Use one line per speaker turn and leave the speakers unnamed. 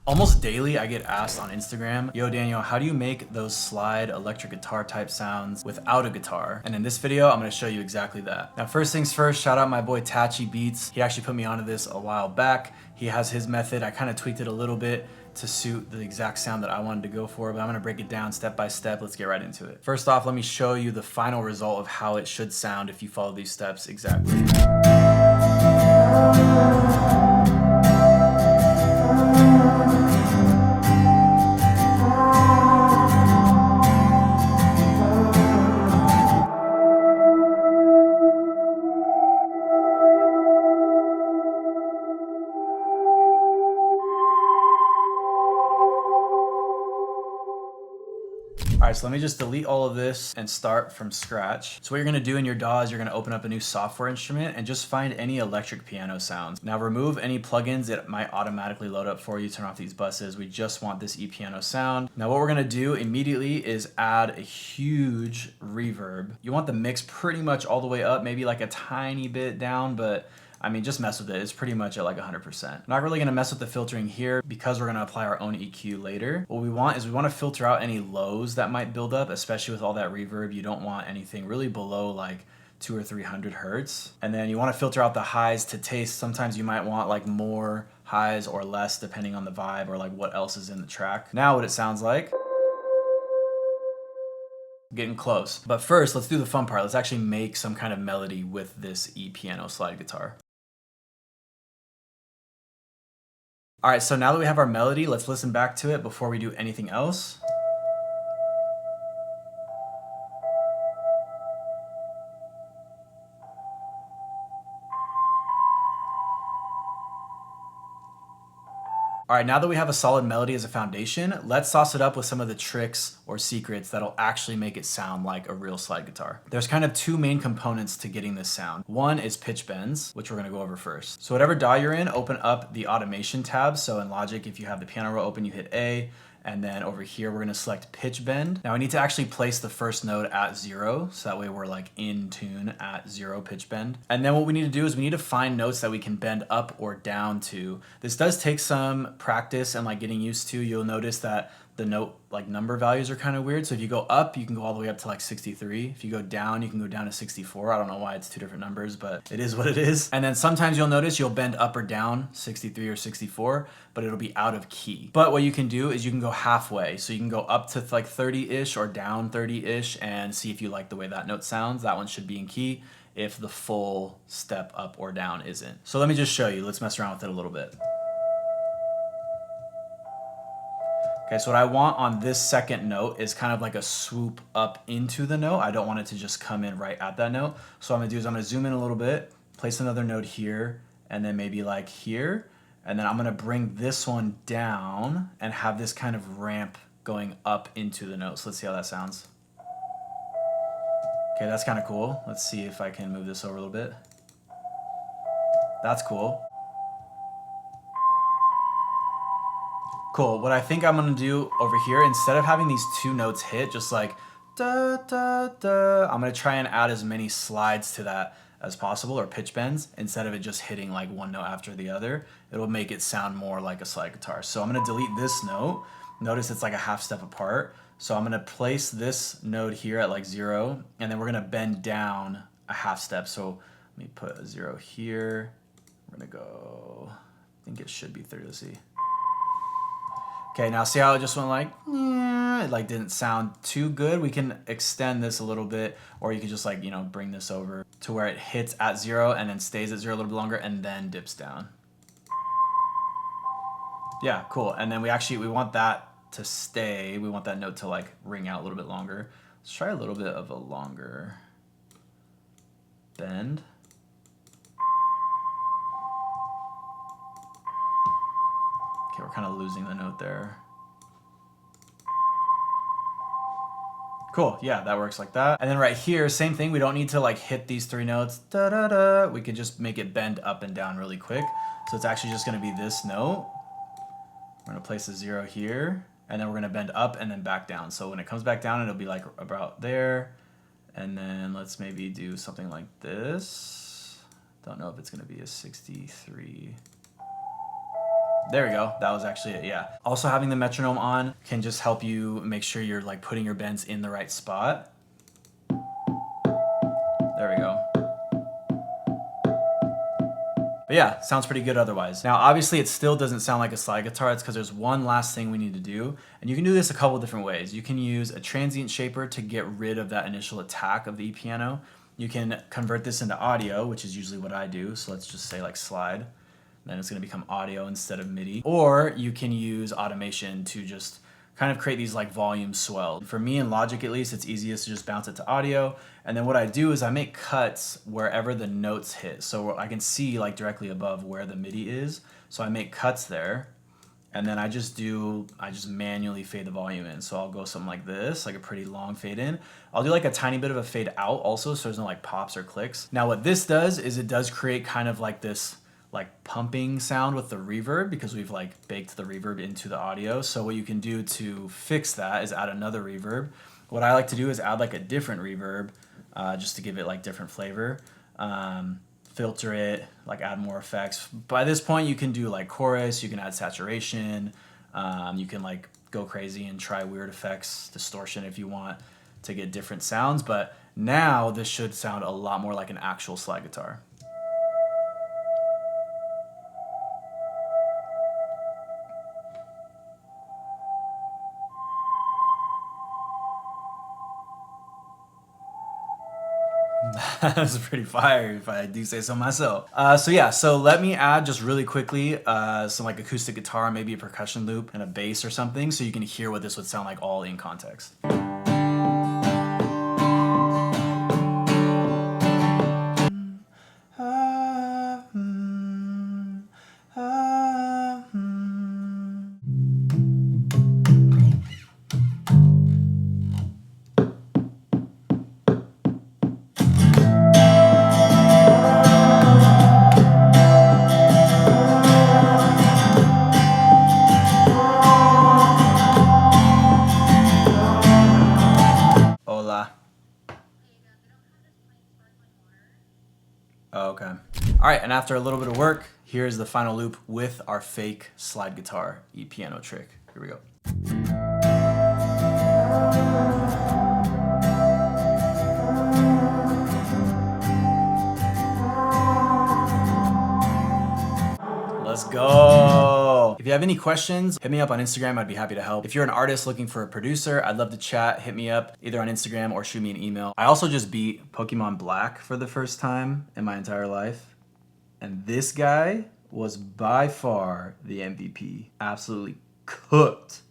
Almost daily, I get asked on Instagram, yo Daniel, how do you make those slide electric guitar type sounds without a guitar? And in this video, I'm gonna show you exactly that. Now, first things first, shout out my boy Tachi Beats. He actually put me onto this a while back. He has his method. I kind of tweaked it a little bit to suit the exact sound that I wanted to go for, but I'm gonna break it down step by step. Let's get right into it. First off, let me show you the final result of how it should sound if you follow these steps exactly. All right, so let me just delete all of this and start from scratch. So what you're gonna do in your DAW is you're gonna open up a new software instrument and just find any electric piano sounds. Now remove any plugins that might automatically load up for you. Turn off these buses. We just want this e-piano sound. Now what we're gonna do immediately is add a huge reverb. You want the mix pretty much all the way up, maybe like a tiny bit down, but I mean, just mess with it. It's pretty much at like 100%. Not really gonna mess with the filtering here because we're gonna apply our own EQ later. What we want is we wanna filter out any lows that might build up, especially with all that reverb. You don't want anything really below like 200 or 300 hertz. And then you wanna filter out the highs to taste. Sometimes you might want like more highs or less depending on the vibe or like what else is in the track. Now what it sounds like. Getting close. But first, let's do the fun part. Let's actually make some kind of melody with this e-piano slide guitar. All right, so now that we have our melody, let's listen back to it before we do anything else. All right, now that we have a solid melody as a foundation, let's sauce it up with some of the tricks or secrets that'll actually make it sound like a real slide guitar. There's kind of two main components to getting this sound. One is pitch bends, which we're gonna go over first. So whatever DAW you're in, open up the automation tab. So in Logic, if you have the piano roll open, you hit A, and then over here, we're gonna select pitch bend. Now I need to actually place the first note at 0, so that way we're like in tune at 0 pitch bend. And then what we need to do is we need to find notes that we can bend up or down to. This does take some practice and like getting used to. You'll notice that the note like number values are kind of weird. So if you go up, you can go all the way up to like 63. If you go down, you can go down to 64. I don't know why it's two different numbers, but it is what it is. And then sometimes you'll notice you'll bend up or down 63 or 64, but it'll be out of key. But what you can do is you can go halfway. So you can go up to like 30-ish or down 30-ish and see if you like the way that note sounds. That one should be in key if the full step up or down isn't. So let me just show you. Let's mess around with it a little bit. Okay, so what I want on this second note is kind of like a swoop up into the note. I don't want it to just come in right at that note. So what I'm gonna do is I'm gonna zoom in a little bit, place another note here, and then maybe like here. And then I'm gonna bring this one down and have this kind of ramp going up into the note. So let's see how that sounds. Okay, that's kind of cool. Let's see if I can move this over a little bit. That's cool. Cool, what I think I'm gonna do over here, instead of having these two notes hit, just like da, da, da, I'm gonna try and add as many slides to that as possible, or pitch bends, instead of it just hitting like one note after the other. It'll make it sound more like a slide guitar. So I'm gonna delete this note. Notice it's like a half step apart. So I'm gonna place this note here at like 0, and then we're gonna bend down a half step. So let me put a 0 here. We're gonna go, I think it should be 30, let's see. Okay, now see how it just went like, it like didn't sound too good. We can extend this a little bit, or you could just like, you know, bring this over to where it hits at 0 and then stays at 0 a little bit longer and then dips down. Yeah, cool. And then we want that to stay. We want that note to like ring out a little bit longer. Let's try a little bit of a longer bend. Okay, we're kind of losing the note there. Cool, yeah, that works like that. And then right here, same thing. We don't need to like hit these 3 notes. Da, da, da. We could just make it bend up and down really quick. So it's actually just gonna be this note. We're gonna place a 0 here, and then we're gonna bend up and then back down. So when it comes back down, it'll be like about there. And then let's maybe do something like this. Don't know if it's gonna be a 63. There we go. That was actually it, yeah. Also having the metronome on can just help you make sure you're like putting your bends in the right spot. There we go. But yeah, sounds pretty good otherwise. Now, obviously it still doesn't sound like a slide guitar. It's because there's one last thing we need to do. And you can do this a couple different ways. You can use a transient shaper to get rid of that initial attack of the piano. You can convert this into audio, which is usually what I do. So let's just say like slide. Then it's gonna become audio instead of MIDI. Or you can use automation to just kind of create these like volume swells. For me in Logic at least, it's easiest to just bounce it to audio. And then what I do is I make cuts wherever the notes hit. So I can see like directly above where the MIDI is. So I make cuts there. And then I just manually fade the volume in. So I'll go something like this, like a pretty long fade in. I'll do like a tiny bit of a fade out also, so there's no like pops or clicks. Now what this does is it does create kind of like this like pumping sound with the reverb because we've like baked the reverb into the audio. So what you can do to fix that is add another reverb. What I like to do is add like a different reverb just to give it like different flavor. Filter it, like add more effects. By this point you can do like chorus, you can add saturation, you can like go crazy and try weird effects, distortion if you want to get different sounds. But now this should sound a lot more like an actual slide guitar. That's pretty fire if I do say so myself. So let me add just really quickly some like acoustic guitar, maybe a percussion loop and a bass or something so you can hear what this would sound like all in context. Hola. Oh, okay. All right, and after a little bit of work, here's the final loop with our fake slide guitar piano trick. Here we go. Let's go. If you have any questions, hit me up on Instagram. I'd be happy to help. If you're an artist looking for a producer, I'd love to chat. Hit me up either on Instagram or shoot me an email. I also just beat Pokemon Black for the first time in my entire life. And this guy was by far the MVP. Absolutely cooked.